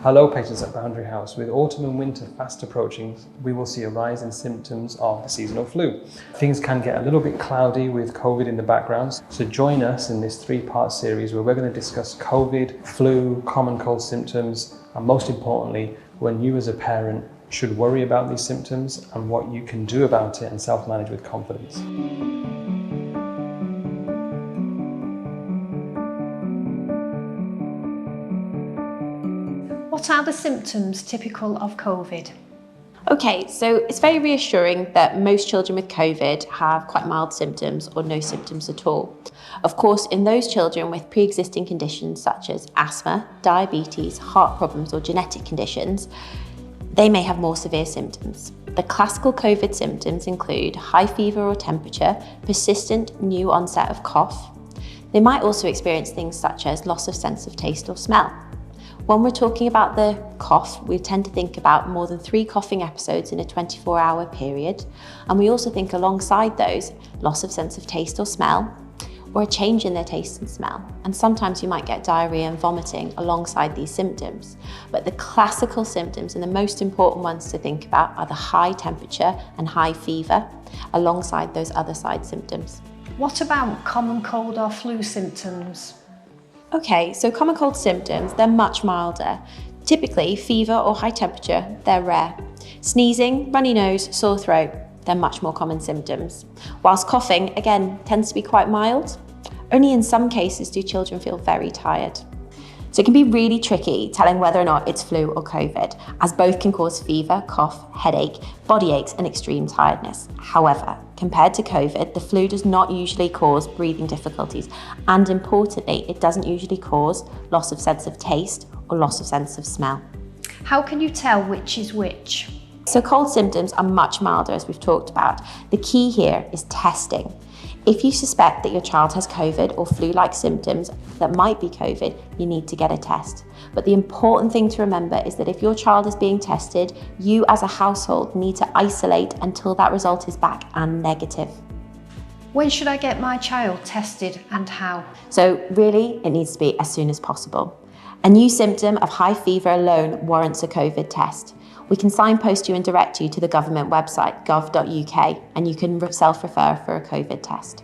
Hello patients at Boundary House. With autumn and winter fast approaching, we will see a rise in symptoms of the seasonal flu. Things can get a little bit cloudy with COVID in the background, so join us in this 3-part series where we're going to discuss COVID, flu, common cold symptoms, and most importantly, when you as a parent should worry about these symptoms and what you can do about it and self-manage with confidence. What are the symptoms typical of COVID? Okay, so it's very reassuring that most children with COVID have quite mild symptoms or no symptoms at all. Of course, in those children with pre-existing conditions such as asthma, diabetes, heart problems or genetic conditions, they may have more severe symptoms. The classical COVID symptoms include high fever or temperature, persistent new onset of cough. They might also experience things such as loss of sense of taste or smell. When we're talking about the cough, we tend to think about more than 3 coughing episodes in a 24-hour period. And we also think alongside those, loss of sense of taste or smell, or a change in their taste and smell. And sometimes you might get diarrhea and vomiting alongside these symptoms. But the classical symptoms and the most important ones to think about are the high temperature and high fever, alongside those other side symptoms. What about common cold or flu symptoms? Okay, so common cold symptoms, they're much milder. Typically, fever or high temperature, they're rare. Sneezing, runny nose, sore throat, they're much more common symptoms. Whilst coughing, again, tends to be quite mild. Only in some cases do children feel very tired. So it can be really tricky telling whether or not it's flu or COVID, as both can cause fever, cough, headache, body aches and extreme tiredness. However, compared to COVID, the flu does not usually cause breathing difficulties, and importantly, it doesn't usually cause loss of sense of taste or loss of sense of smell. How can you tell which is which? So cold symptoms are much milder, as we've talked about. The key here is testing. If you suspect that your child has COVID or flu-like symptoms that might be COVID, you need to get a test. But the important thing to remember is that if your child is being tested, you as a household need to isolate until that result is back and negative. When should I get my child tested and how? So really, it needs to be as soon as possible. A new symptom of high fever alone warrants a COVID test. We can signpost you and direct you to the government website, gov.uk, and you can self-refer for a COVID test.